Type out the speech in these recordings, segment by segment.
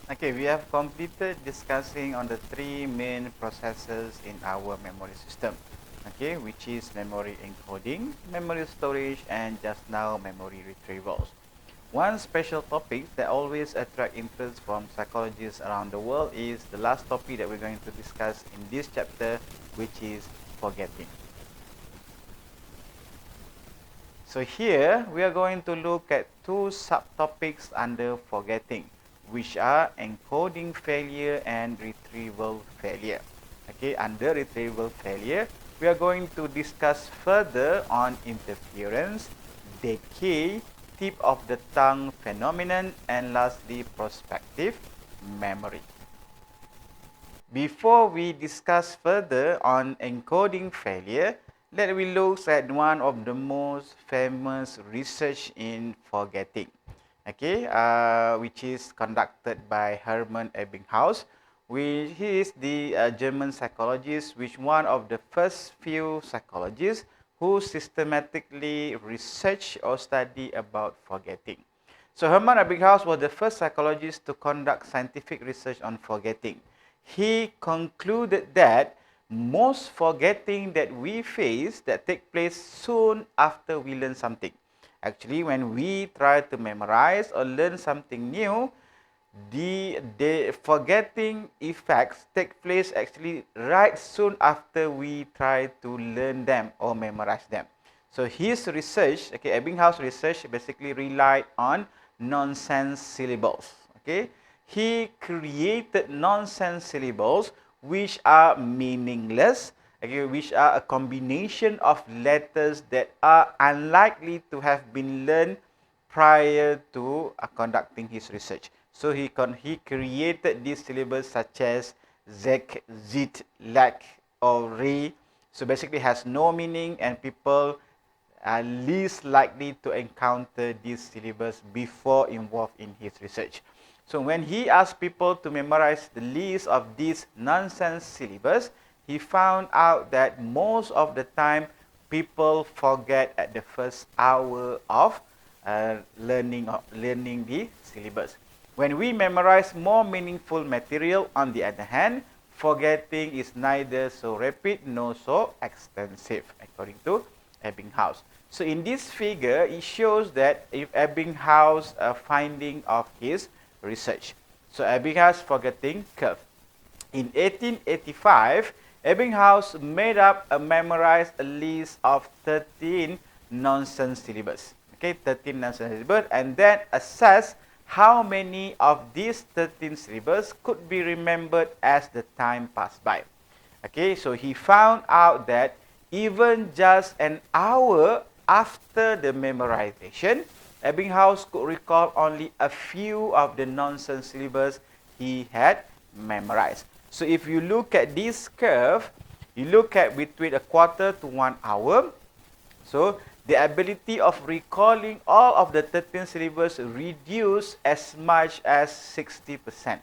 Okay, we have completed discussing on the three main processes in our memory system. Okay, which is memory encoding, memory storage, and just now memory retrievals. One special topic that always attracts interest from psychologists around the world is the last topic that we're going to discuss in this chapter, which is forgetting. So here we are going to look at two subtopics under forgetting, which are encoding failure and retrieval failure. Okay, under retrieval failure, we are going to discuss further on interference, decay, tip of the tongue phenomenon, and lastly prospective memory. Before we discuss further on encoding failure, let me look at one of the most famous research in forgetting, okay, which is conducted by Hermann Ebbinghaus, which he is the German psychologist, which one of the first few psychologists who systematically research or study about forgetting. So Hermann Ebbinghaus was the first psychologist to conduct scientific research on forgetting. He concluded that most forgetting that we face that take place soon after we learn something. Actually, when we try to memorize or learn something new, the forgetting effects take place actually right soon after we try to learn them or memorize them. So his research, okay, Ebbinghaus research basically relied on nonsense syllables. Okay, he created nonsense syllables which are meaningless, okay, which are a combination of letters that are unlikely to have been learned prior to conducting his research. So he created these syllables such as zek, zit, lak, or re. So basically has no meaning, and people are least likely to encounter these syllables before involved in his research. So when he asked people to memorize the list of these nonsense syllables, he found out that most of the time people forget at the first hour of learning the syllabus. When we memorize more meaningful material, on the other hand, forgetting is neither so rapid nor so extensive, according to Ebbinghaus. So in this figure, it shows that if Ebbinghaus' finding of his research. So Ebbinghaus forgetting curve. In 1885, Ebbinghaus made up a memorized list of 13 nonsense syllables. Okay, 13 nonsense syllables, and then assess how many of these 13 syllables could be remembered as the time passed by. Okay, so he found out that even just an hour after the memorization, Ebbinghaus could recall only a few of the nonsense syllables he had memorized. So if you look at this curve, you look at between a quarter to 1 hour. So the ability of recalling all of the 13 syllables reduced as much as 60%.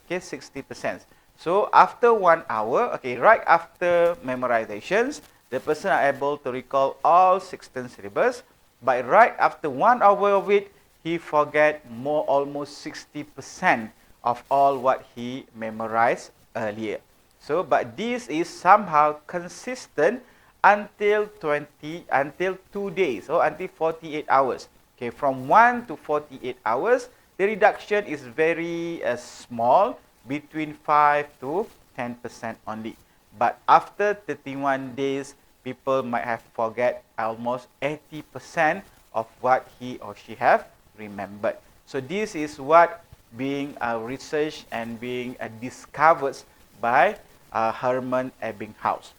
Okay, 60%. So after 1 hour, okay, right after memorizations, the person are able to recall all 16 syllables. But right after 1 hour of it, he forget almost 60% of all what he memorized earlier. So, but this is somehow consistent until 2 days, or until 48 hours. Okay, from 1 to 48 hours, the reduction is very small, between 5 to 10% only. But after 31 days, people might have forget almost 80% of what he or she have remembered. So this is what being researched and being discovered by Hermann Ebbinghaus.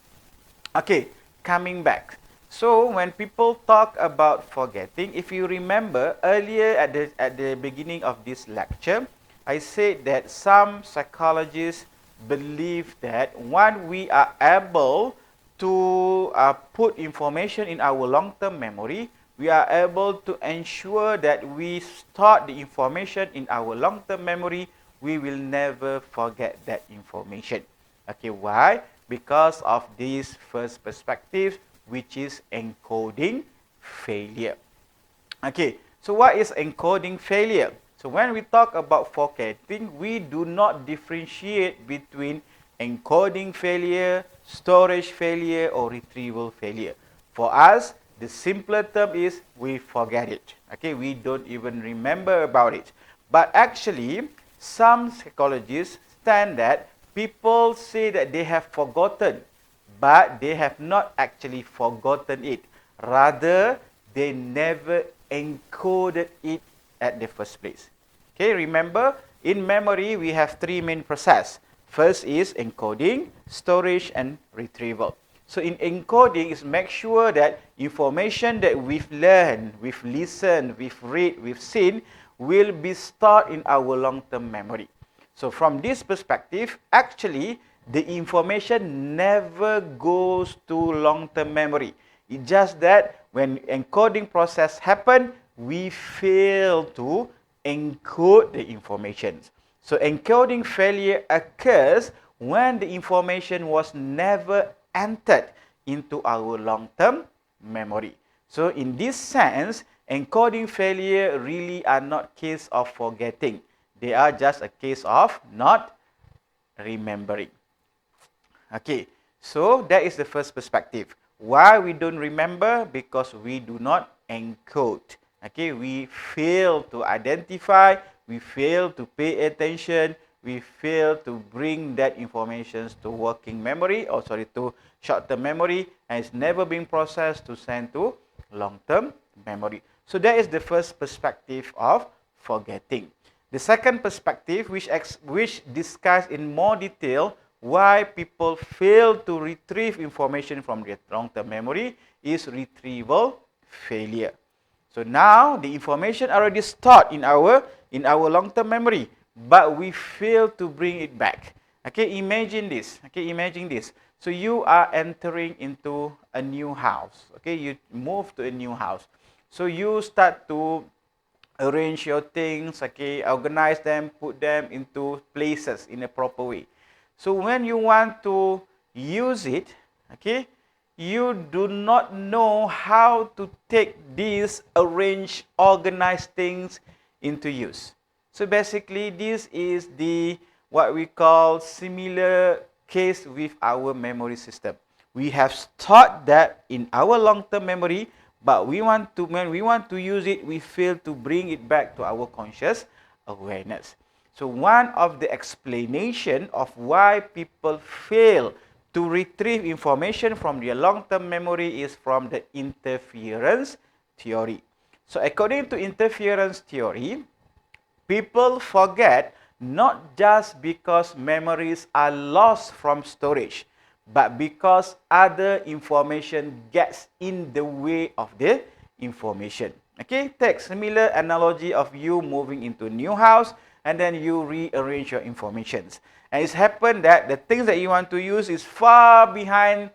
Okay, coming back. So when people talk about forgetting, if you remember earlier at the beginning of this lecture, I said that some psychologists believe that when we are able to put information in our long-term memory, we are able to ensure that we store the information in our long-term memory, we will never forget that information. Okay, why? Because of this first perspective, which is encoding failure. Okay, so what is encoding failure? So when we talk about forgetting, we do not differentiate between encoding failure, storage failure, or retrieval failure. For us, the simpler term is we forget it. Okay, we don't even remember about it. But actually, some psychologists stand that people say that they have forgotten, but they have not actually forgotten it. Rather, they never encoded it at the first place. Okay, remember, in memory, we have three main processes. First is encoding, storage, and retrieval. So in encoding is make sure that information that we've learned, we've listened, we've read, we've seen will be stored in our long-term memory. So from this perspective, actually, the information never goes to long-term memory. It's just that when encoding process happen, we fail to encode the information. So encoding failure occurs when the information was never entered into our long-term memory. So in this sense, encoding failure really are not case of forgetting. They are just a case of not remembering. Okay, so that is the first perspective. Why we don't remember? Because we do not encode. Okay, we fail to identify, we fail to pay attention, we fail to bring that information to working memory, or sorry, to short-term memory, and it's never been processed to send to long-term memory. So that is the first perspective of forgetting. The second perspective, which discuss in more detail why people fail to retrieve information from their long-term memory, is retrieval failure. So now the information already stored in our long-term memory, but we fail to bring it back. Okay, imagine this. Okay, imagine this. So you are entering into a new house. Okay, you move to a new house. So you start to arrange your things, okay, organize them, put them into places in a proper way. So when you want to use it, okay, you do not know how to take these arranged, organized things into use. So basically, this is the what we call similar case with our memory system. We have stored that in our long-term memory, but when we want to use it, we fail to bring it back to our conscious awareness. So one of the explanation of why people fail to retrieve information from their long-term memory is from the interference theory. So according to interference theory, people forget not just because memories are lost from storage, but because other information gets in the way of the information. Okay, take similar analogy of you moving into a new house and then you rearrange your informations. And it's happened that the things that you want to use is far behind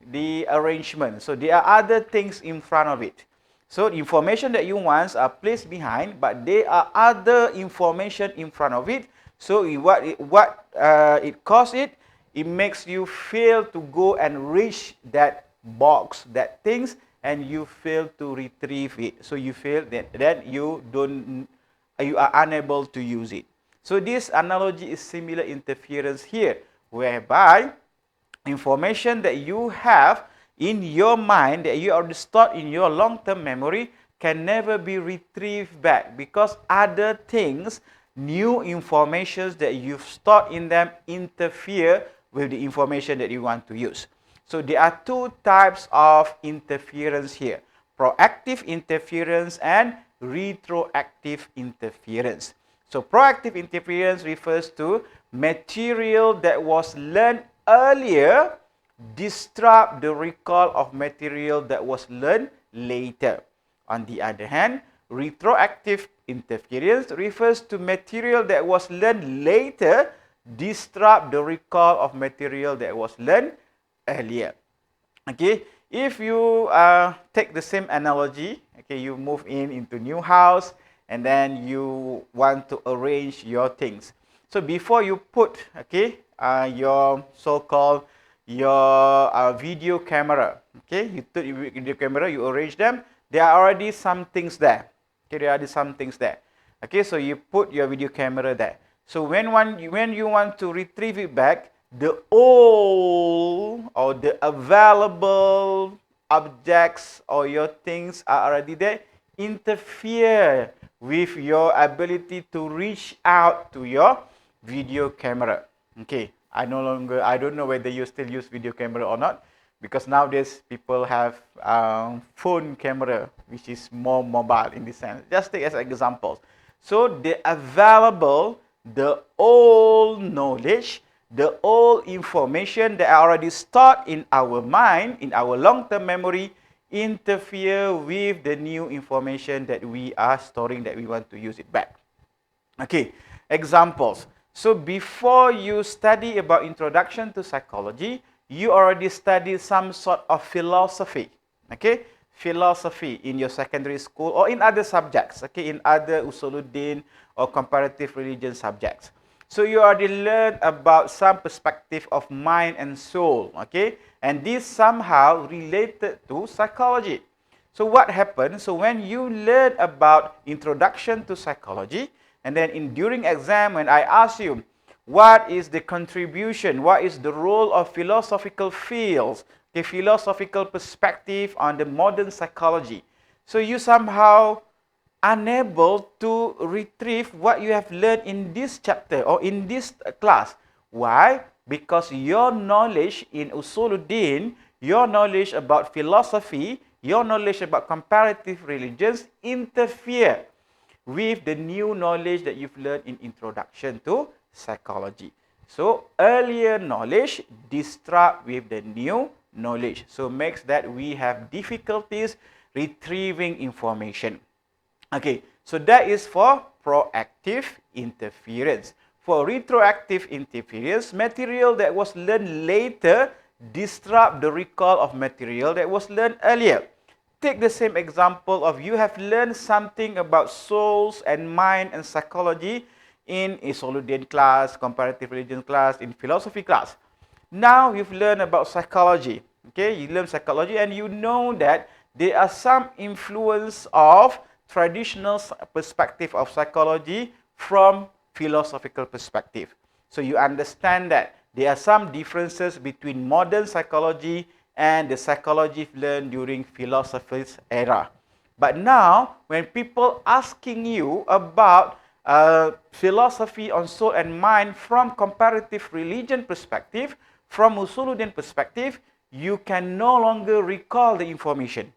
the arrangement. So there are other things in front of it. So information that you want are placed behind, but there are other information in front of it. So it causes it, it makes you fail to go and reach that box, that things, and you fail to retrieve it. So you fail that you are unable to use it. So this analogy is similar interference here, whereby information that you have in your mind that you already stored in your long-term memory can never be retrieved back because other things, new informations that you've stored in them interfere with the information that you want to use. So there are two types of interference here: proactive interference and retroactive interference. So proactive interference refers to material that was learned earlier disrupt the recall of material that was learned later. On the other hand, retroactive interference refers to material that was learned later disrupt the recall of material that was learned earlier. Okay, if you take the same analogy, okay, you move into new house and then you want to arrange your things. So before you put, okay, your so-called video camera, okay, you put your video camera, you arrange them. There are already some things there. Okay, there are already some things there. Okay, so you put your video camera there. So when you want to retrieve it back, the old or the available objects or your things are already there, interfere with your ability to reach out to your video camera. Okay, I don't know whether you still use video camera or not, because nowadays people have phone camera, which is more mobile in this sense. Just take as examples. So the available, the old knowledge, the old information that are already stored in our mind, in our long-term memory, interfere with the new information that we are storing, that we want to use it back. Okay, examples. So before you study about introduction to psychology, you already studied some sort of philosophy. Okay, philosophy in your secondary school or in other subjects. Okay, in other Usuluddin or comparative religion subjects. So you already learned about some perspective of mind and soul. Okay, and this somehow related to psychology. So what happens? So when you learn about introduction to psychology, and then during exam, when I ask you, what is the contribution, what is the role of philosophical fields, the philosophical perspective on the modern psychology? So you somehow unable to retrieve what you have learned in this chapter or in this class. Why? Because your knowledge in Usuluddin, your knowledge about philosophy, your knowledge about comparative religions interfere with the new knowledge that you've learned in introduction to psychology. So earlier knowledge disrupt with the new knowledge. So makes that we have difficulties retrieving information. Okay, so that is for proactive interference. For retroactive interference, material that was learned later disrupt the recall of material that was learned earlier. Take the same example of you have learned something about souls and mind and psychology in Usuluddin class, comparative religion class, in philosophy class. Now you've learned about psychology. Okay, you learn psychology and you know that there are some influence of traditional perspective of psychology from philosophical perspective. So you understand that there are some differences between modern psychology and the psychology learned during philosophy's era. But now, when people asking you about philosophy on soul and mind from comparative religion perspective, from Usuluddin perspective, you can no longer recall the information.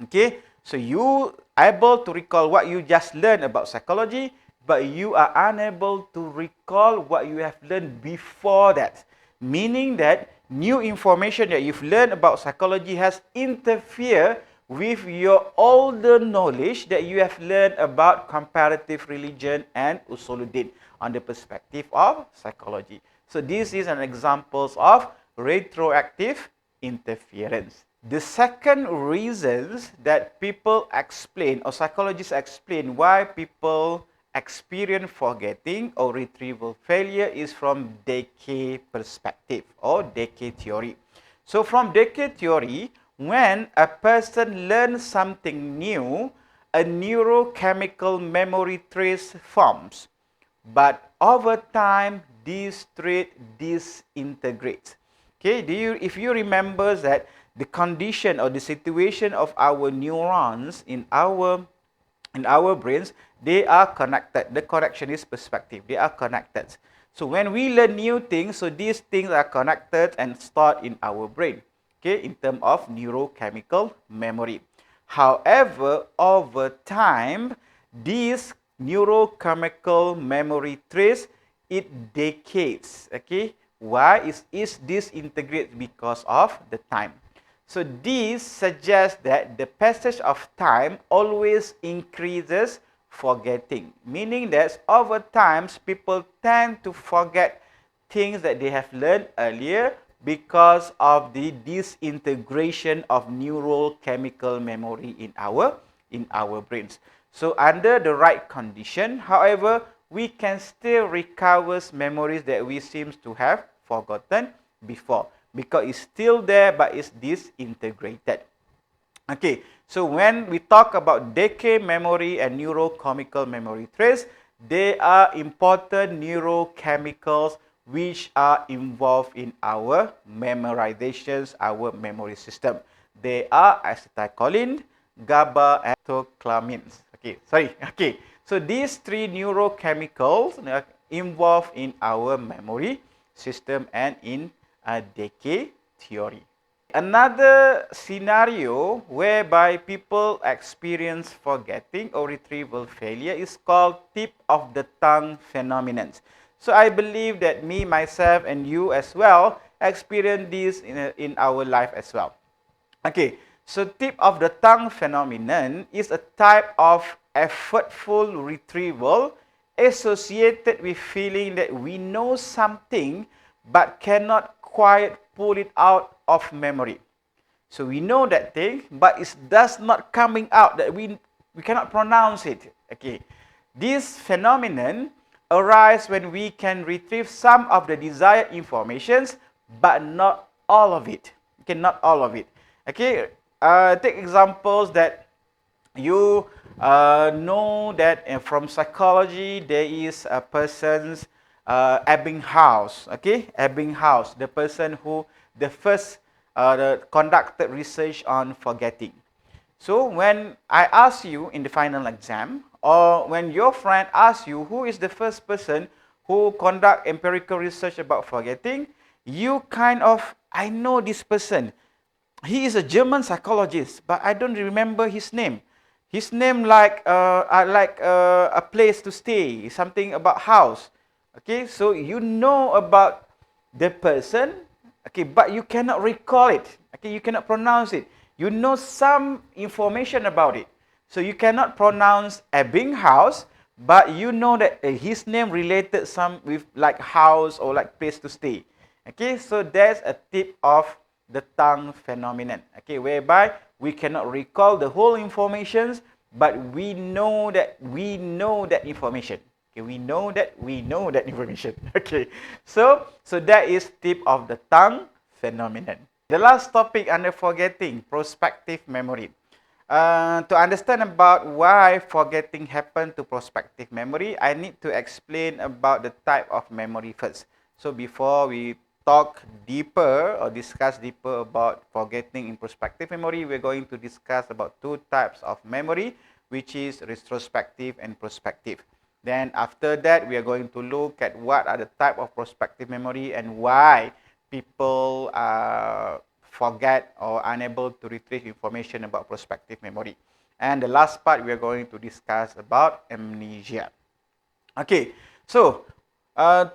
Okay, so you able to recall what you just learned about psychology, but you are unable to recall what you have learned before that. Meaning that new information that you've learned about psychology has interfered with your older knowledge that you have learned about comparative religion and Usuluddin on the perspective of psychology. So this is an example of retroactive interference. The second reasons that people explain or psychologists explain why people experience forgetting or retrieval failure is from decay perspective or decay theory. So from decay theory, when a person learns something new, a neurochemical memory trace forms. But over time, this trait disintegrates. Okay, if you remember that the condition or the situation of our neurons in our brains, they are connected. The correction is perspective. They are connected. So when we learn new things, so these things are connected and stored in our brain. Okay, in terms of neurochemical memory. However, over time, these neurochemical memory trace, it decays. Okay, why is disintegrate? Because of the time. So this suggests that the passage of time always increases forgetting, meaning that over time people tend to forget things that they have learned earlier because of the disintegration of neurochemical memory in our brains. So under the right condition, however, we can still recover memories that we seem to have forgotten before, because it's still there but it's disintegrated. Okay, so when we talk about decay memory and neurochemical memory trace, they are important neurochemicals which are involved in our memorizations, our memory system. They are acetylcholine, GABA, and catecholamines. Okay, sorry. Okay, so these three neurochemicals are involved in our memory system and in decay theory. Another scenario whereby people experience forgetting or retrieval failure is called tip of the tongue phenomenon. So I believe that me, myself, and you as well experience this in our life as well. Okay, so tip of the tongue phenomenon is a type of effortful retrieval associated with feeling that we know something but cannot quite pull it out of memory. So we know that thing, but it does not coming out, that we cannot pronounce it. Okay, this phenomenon arises when we can retrieve some of the desired informations, but not all of it. Okay, not all of it. Okay, take examples that you know that from psychology there is a person's Ebbinghaus. Okay, Ebbinghaus, the person who the first conducted research on forgetting. So when I ask you in the final exam, or when your friend asks you who is the first person who conduct empirical research about forgetting, you kind of, I know this person. He is a German psychologist, but I don't remember his name. His name like a place to stay, something about house. Okay, so you know about the person, okay, but you cannot recall it. Okay, you cannot pronounce it. You know some information about it. So you cannot pronounce Ebbinghaus, but you know that his name related some with like house or like place to stay. Okay, so that's a tip of the tongue phenomenon. Okay, whereby we cannot recall the whole information, but we know that information. Okay, we know that information. Okay, so that is tip of the tongue phenomenon. The last topic under forgetting, prospective memory. To understand about why forgetting happen to prospective memory, I need to explain about the type of memory first. So before we talk deeper or discuss deeper about forgetting in prospective memory, we're going to discuss about two types of memory, which is retrospective and prospective. Then after that, we are going to look at what are the type of prospective memory and why people forget or unable to retrieve information about prospective memory. And the last part, we are going to discuss about amnesia. Okay, so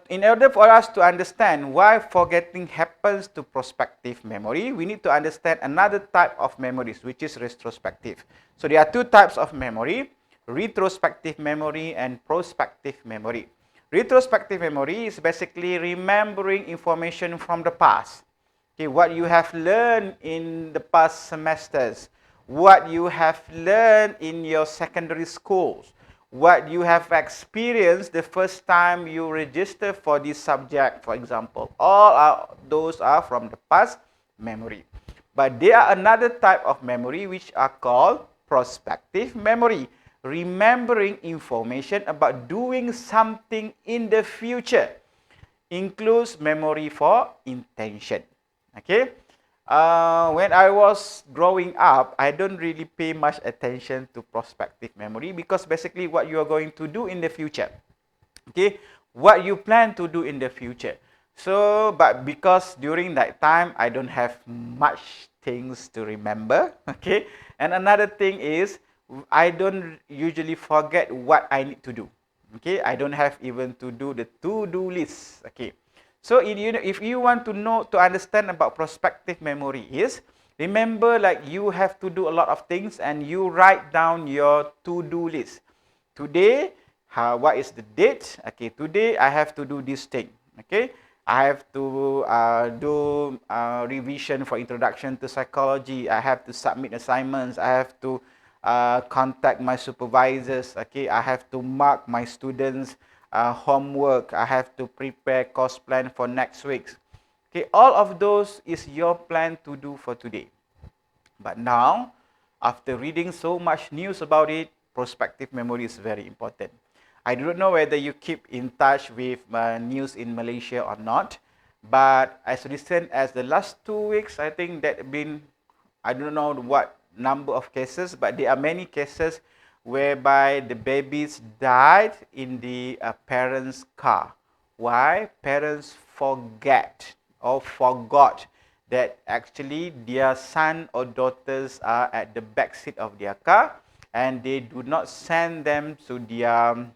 in order for us to understand why forgetting happens to prospective memory, we need to understand another type of memories, which is retrospective. So there are two types of memory, retrospective memory and prospective memory. Retrospective memory is basically remembering information from the past. Okay, what you have learned in the past semesters, what you have learned in your secondary schools, what you have experienced the first time you register for this subject, for example. Those are from the past memory. But there are another type of memory which are called prospective memory, remembering information about doing something in the future. Includes memory for intention. Okay, when I was growing up, I don't really pay much attention to prospective memory because basically what you are going to do in the future. Okay, what you plan to do in the future. So, but because during that time, I don't have much things to remember. Okay, and another thing is, I don't usually forget what I need to do. Okay, I don't have even to do the to-do list. Okay, so if you want to know, to understand about prospective memory is, remember like you have to do a lot of things and you write down your to-do list. Today, what is the date? Okay, today I have to do this thing. Okay, I have to do revision for introduction to psychology. I have to submit assignments. I have to contact my supervisors. Okay, I have to mark my students' homework. I have to prepare course plan for next week. Okay, all of those is your plan to do for today. But now, After reading so much news about it, prospective memory is very important. I don't know whether you keep in touch with news in Malaysia or not, but as recent as the last 2 weeks, I think that been, I don't know what number of cases, but there are many cases whereby the babies died in the parents' car. Why? Parents forgot that actually their son or daughters are at the back seat of their car, and they do not send them to their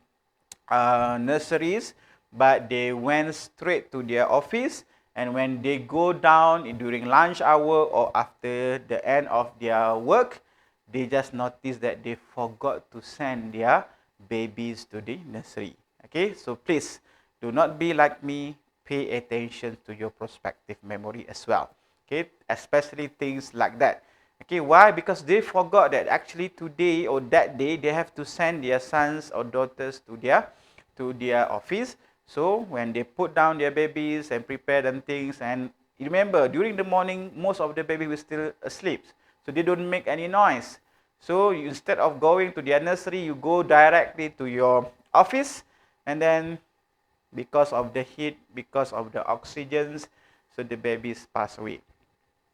nurseries, but they went straight to their office. And when they go down during lunch hour or after the end of their work, they just notice that they forgot to send their babies to the nursery. Okay, so please do not be like me. Pay attention to your prospective memory as well. Okay, especially things like that. Okay, why? Because they forgot that actually today or that day they have to send their sons or daughters to their office. So when they put down their babies and prepare them things, and remember during the morning most of the baby will still asleep, so they don't make any noise. So instead of going to their nursery, you go directly to your office, and then because of the heat, because of the oxygens, so the babies pass away.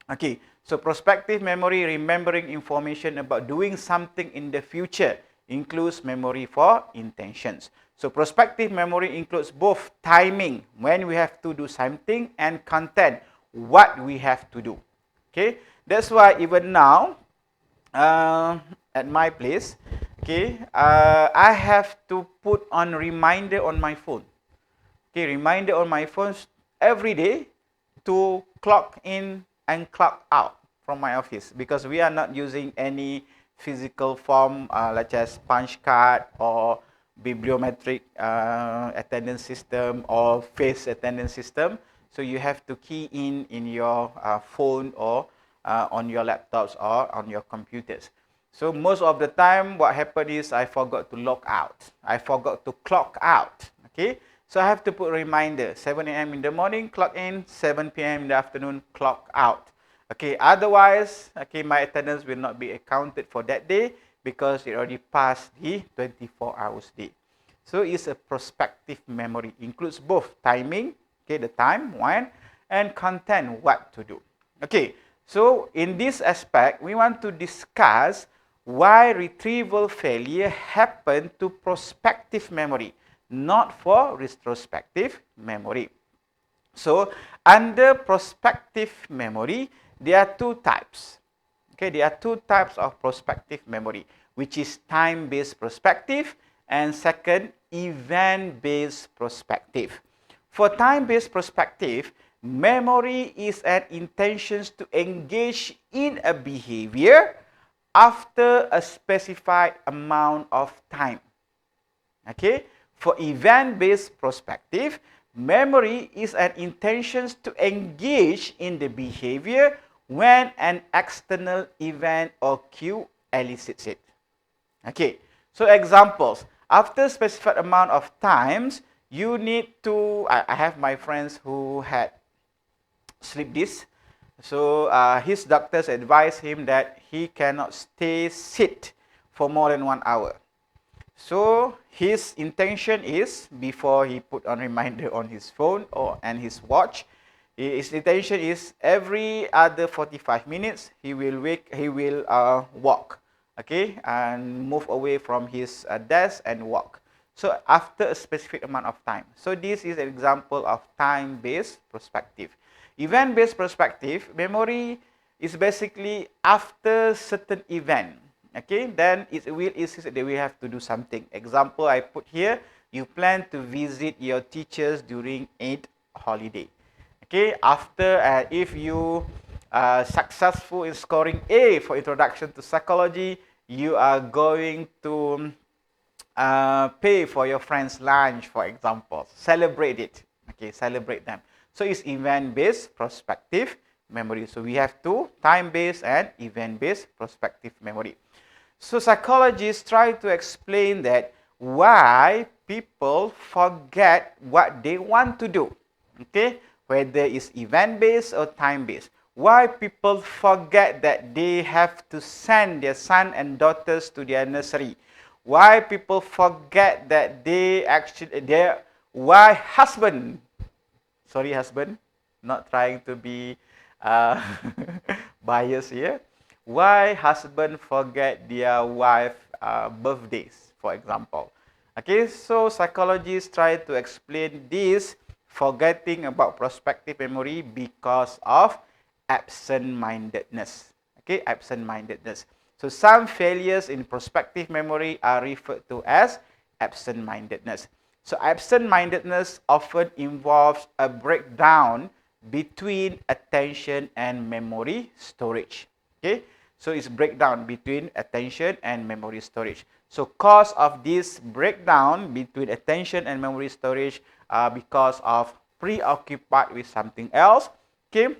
Okay, so prospective memory, remembering information about doing something in the future, includes memory for intentions. So prospective memory includes both timing, when we have to do something, and content, what we have to do. Okay, that's why even now, at my place, okay, I have to put on reminder on my phone. Okay, reminder on my phone every day to clock in and clock out from my office, because we are not using any physical form such as punch card or bibliometric attendance system or face attendance system. So you have to key in your phone or on your laptops or on your computers. So most of the time what happened is I forgot to log out. I forgot to clock out. Okay. So I have to put a reminder, 7 a.m. in the morning, clock in, 7 p.m. in the afternoon, clock out. Okay, otherwise, okay, my attendance will not be accounted for that day because it already passed the 24 hours day. So it's a prospective memory, includes both timing, okay, the time, when, and content, what to do. Okay, so in this aspect, we want to discuss why retrieval failure happened to prospective memory, not for retrospective memory. So under prospective memory, there are two types. Okay, there are two types of prospective memory, which is time-based prospective and second, event-based prospective. For time-based prospective, memory is an intention to engage in a behavior after a specified amount of time. Okay, for event-based prospective, memory is an intention to engage in the behavior when an external event or cue elicits it. Okay, so examples. After specified amount of times, you need to, I have my friends who had sleep disc. So his doctors advised him that he cannot sit for more than 1 hour. So his intention is, before he put on reminder on his phone and his watch, his intention is every other 45 minutes he will walk, okay, and move away from his desk and walk. So after a specific amount of time. So this is an example of time-based perspective. Event-based perspective, memory is basically after certain event. Okay, then it will insist that we have to do something. Example I put here, you plan to visit your teachers during Eid holiday. Okay, after if you are successful in scoring A for introduction to psychology, you are going to pay for your friend's lunch, for example. Celebrate it. Okay, celebrate them. So it's event-based prospective memory. So we have two, time-based and event-based prospective memory. So psychologists try to explain that why people forget what they want to do, okay, whether it's event-based or time-based. Why people forget that they have to send their son and daughters to their nursery? Why people forget that why husband, sorry husband, not trying to be uh, biased here. Why husband forget their wife birthdays, for example? Okay, so psychologists try to explain this forgetting about prospective memory because of absent-mindedness. Okay, absent-mindedness. So some failures in prospective memory are referred to as absent-mindedness. So absent-mindedness often involves a breakdown between attention and memory storage. Okay, so it's breakdown between attention and memory storage. So cause of this breakdown between attention and memory storage are because of preoccupied with something else. Okay,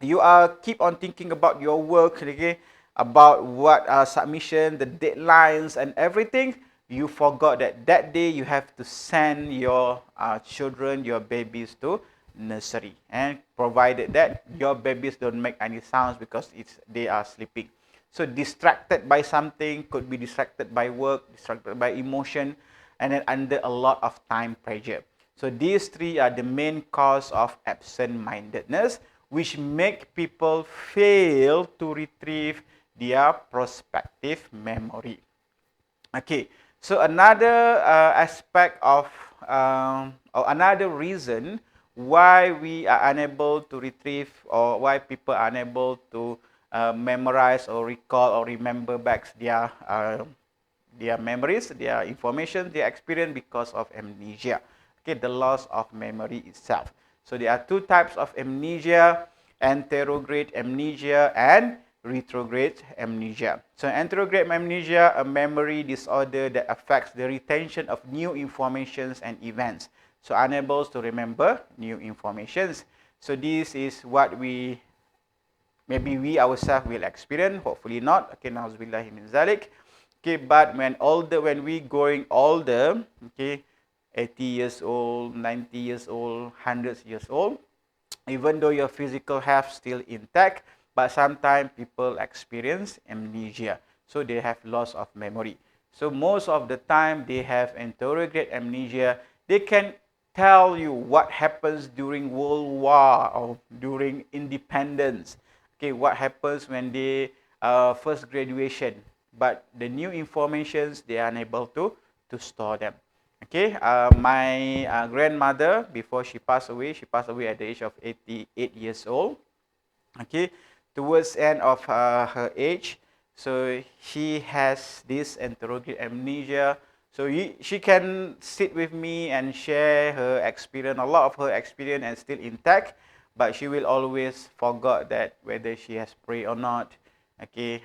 you are keep on thinking about your work, okay, about what submission, the deadlines and everything. You forgot that that day you have to send your children, your babies to nursery, and provided that your babies don't make any sounds because they are sleeping. So distracted by something, could be distracted by work, distracted by emotion, and then under a lot of time pressure. So these three are the main cause of absent-mindedness, which make people fail to retrieve their prospective memory. Okay, so another aspect of or another reason why we are unable to retrieve, or why people are unable to memorize or recall or remember back their memories, their information, their experience, because of amnesia. Okay, the loss of memory itself. So there are two types of amnesia: anterograde amnesia and retrograde amnesia. So anterograde amnesia, a memory disorder that affects the retention of new informations and events. So unable to remember new informations. So this is what maybe we ourselves will experience, hopefully not. Okay, na'udzubillahi min zalik. Okay, but when we growing older, okay, 80 years old, 90 years old, 100 years old, even though your physical health still intact, but sometimes people experience amnesia. So they have loss of memory. So most of the time they have anterograde amnesia. They can tell you what happens during World War or during independence. Okay, what happens when they first graduation. But the new informations, they are unable to store them. Okay, my grandmother, before she passed away at the age of 88 years old. Okay, towards the end of her age, so she has this anterograde amnesia. So she can sit with me and share her experience, a lot of her experience, and still intact, but she will always forget that whether she has prayed or not. Okay,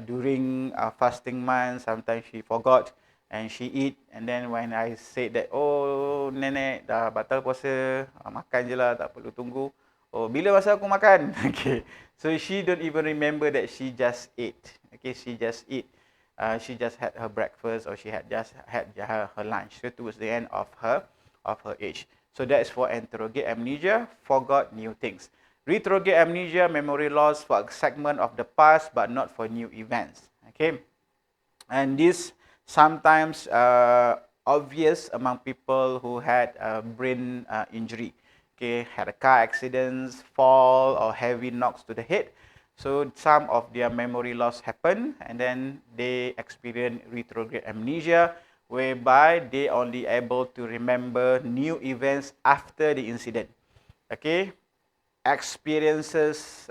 during fasting month, sometimes she forgot and she eat, and then when I said that, oh nenek dah batal puasa, makan je lah, tak perlu tunggu. Oh, bila masa aku makan? Okay, so she don't even remember that she just ate. Okay, she just eat. She just had her breakfast, or she had just had her lunch. So towards the end of her age. So that is for anterograde amnesia, forgot new things. Retrograde amnesia, memory loss for a segment of the past, but not for new events. Okay, and this sometimes obvious among people who had a brain injury. Okay, had a car accidents, fall, or heavy knocks to the head. So some of their memory loss happen, and then they experience retrograde amnesia, whereby they only able to remember new events after the incident. Okay, experiences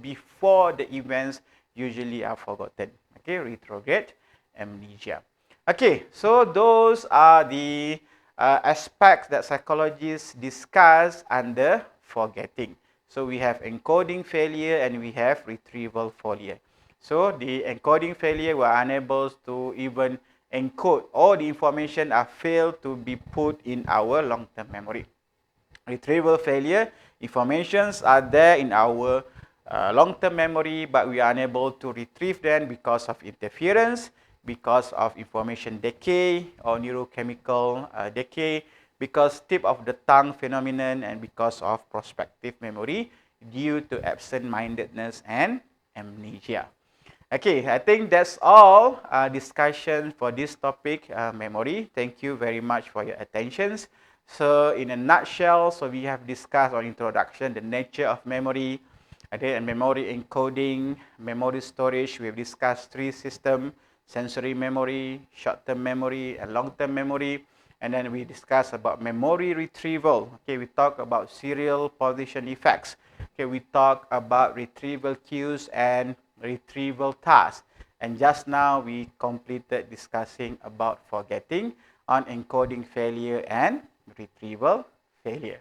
before the events usually are forgotten. Okay, retrograde amnesia. Okay, so those are the aspects that psychologists discuss under forgetting. So we have encoding failure and we have retrieval failure. So the encoding failure, we are unable to even encode all the information are failed to be put in our long-term memory. Retrieval failure, informations are there in our long-term memory, but we are unable to retrieve them because of interference, because of information decay or neurochemical decay, because tip of the tongue phenomenon, and because of prospective memory due to absent-mindedness and amnesia. Okay, I think that's all discussion for this topic, memory. Thank you very much for your attentions. So in a nutshell, so we have discussed on introduction, the nature of memory, and memory encoding, memory storage. We've discussed three systems: sensory memory, short-term memory, and long-term memory. And then we discussed about memory retrieval. Okay, we talk about serial position effects. Okay, we talk about retrieval queues and retrieval tasks. And just now we completed discussing about forgetting on encoding failure and retrieval failure.